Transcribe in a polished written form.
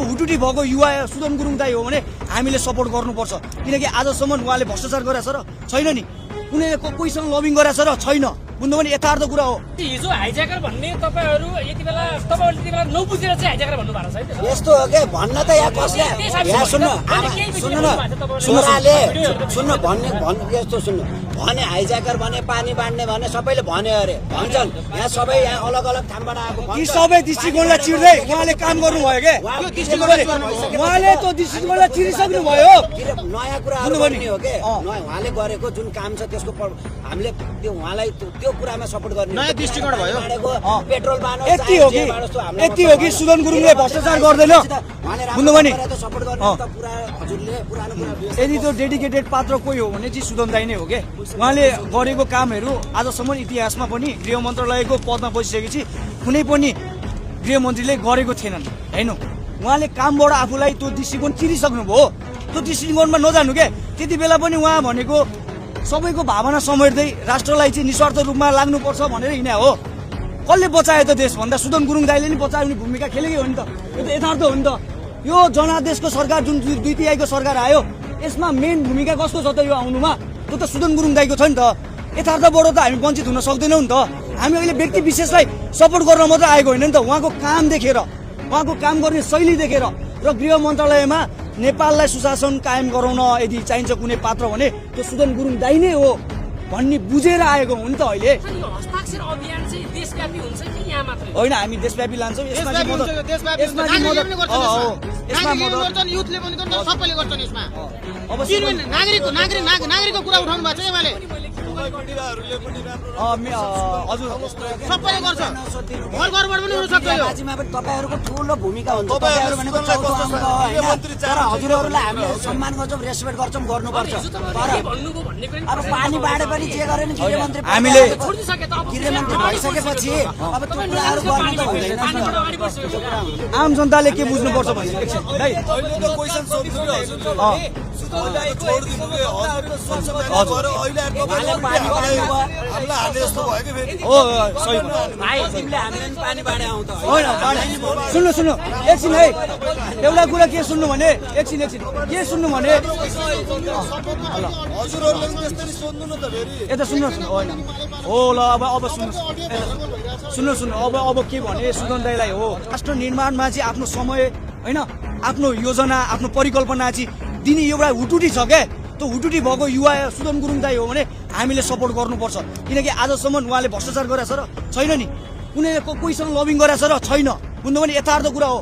हुटुटी भएको युवा सुदन गुरुङ दाई हो भने हामीले सपोर्ट गर्नुपर्छ किनकि आजसम्म उहाँले भ्रष्टाचार गरेछ र छैन नि कुनै कोहीसँग लबिङ गरेछ र छैन बुझ्नु पनि यथार्थ कुरा हो हिजो हाइज्याकर भन्ने तपाईहरु यति बेला नबुझेर चाहिँ हाइज्याकर भन्नु भएको छ है यस्तो हो के भन्न त यहाँ कसले यहाँ सुन्नु सुन्नु भन्ने यस्तो सुन्नु भने हाइज्याकर भने पानी बाँड्ने भने सबैले भने अरे भन्छन् यहाँ सबै यहाँ अलग अलग ठाउँबाट आएको यी सबै दृष्टिकोणलाई चिर्दै उहाँले काम गर्नुभयो के उहाँले त्यो दृष्टिकोणलाई चिरिसक्नु भयो नयाँ कुराहरू गर्ने हो के उहाँले गरेको जुन काम छ त्यसको हामीले त्यो उहाँलाई त्यो कुरामा सपोर्ट गर्ने नयाँ दृष्टिकोण भयो पेट्रोल बानो यति हो कि सुदन गुरुङले भ्रष्टाचार गर्दैन बुझ्नु पनि सपोर्ट गर्ने त पुरा हजुरले पुरानो कुरा यदि त्यो डेडिकेटेड पात्र कोही हो भने चाहिँ सुदन दाई नै हो के उहाँले गरेको कामहरू आजसम्म इतिहासमा पनि गृह मन्त्रालयको पदमा बसिसकेपछि कुनै पनि गृहमन्त्रीले गरेको थिएनन् होइन उहाँले कामबाट आफूलाई त्यो दृष्टिकोण चिरिसक्नुभयो त्यो दृष्टिकोणमा नजानु के त्यति बेला पनि उहाँ भनेको सबैको भावना समेट्दै राष्ट्रलाई चाहिँ निस्वार्थ रूपमा लाग्नुपर्छ भनेर हिँड्या हो कसले बचायो त देश भन्दा सुदन गुरुङ दाइले नि बचाउने भूमिका खेलेकै हो नि त यो त यथार्थ हो नि त यो जनादेशको सरकार जुन 2 तिहाईको सरकार आयो यसमा मेन भूमिका कसको छ त यो आउनुमा त्यो त सुदन गुरुङ दाइको छ नि त यथार्थबाट त हामी वञ्चित हुन सक्दैनौँ नि त हामी अहिले व्यक्ति विशेषलाई सपोर्ट गर्न मात्रै आएको होइन नि त उहाँको काम देखेर उहाँको काम गर्ने शैली देखेर र गृह मन्त्रालयमा नेपाललाई सुशासन कायम गराउन यदि चाहिन्छ कुनै पात्र भने त्यो सुदन गुरुङ दाइ नै हो भन्ने बुझेर आएको हो नि त अहिले हस्ताक्षर अभियान चाहिँ देशव्यापी हुन्छ कि यहाँ मात्रै होइन हामी देशव्यापी लान्छौँ यसमा चाहिँ मद्दत युथले पनि गर्छ सबैले गर्छन् यसमा अब नागरिकको कुरा उठाउनु भएको छ यहाँले हजुर सबैले गर्छ घर घरबाट पनि हुन सक्छ यो राज्यमा पनि तपाईहरुको ठूलो भूमिका हुन्छ तपाईहरु भनेको चौथो अङ्ग हो हैन तर हजुरहरुलाई हामीले सम्मान गर्छौं रेस्पेक्ट गर्छौं गर्नुपर्छ तर अब पानी बाढे पनि जे गरे नि गृहमन्त्री हामीले गृहमन्त्री भइसकेपछि अब त्यो कुराहरु गर्नु त हुँदैन आम जनताले के बुझ्नुपर्छ भने एकछिन है अहिले त क्वेशन सोध्नु नि हजुरले सुदनलाई छोड दिनु के हजुर अहिले हामीलाई हाने जस्तो भयो के फेरि हो सही भाइ तिमीले हामीले पनि पानी बाढे आउँ त होइन सुन्नु एकछिन है एउटा कुरा के सुन्नु भने एकछिन के सुन्नु भने हजुरहरुले पनि त्यसरी सोध्नु न त फेरि यता सुन्नुहोस् न होइन हो ल अब सुन्नुहोस् अब के भने सुदन दाइलाई हो राष्ट्र निर्माणमा चाहिँ आफ्नो समय होइन आफ्नो योजना आफ्नो परिकल्पना चाहिँ दिने एउटा हुटुटी छ क्या त्यो हुटुटी भएको युवा सुदन गुरुङ दाइ हो भने हामीले सपोर्ट गर्नुपर्छ किनकि आजसम्म उहाँले भ्रष्टाचार गरेछ र छैन नि कुनै कोहीसँग लबिङ गरेछ र छैन बुझ्नु पनि यथार्थ कुरा हो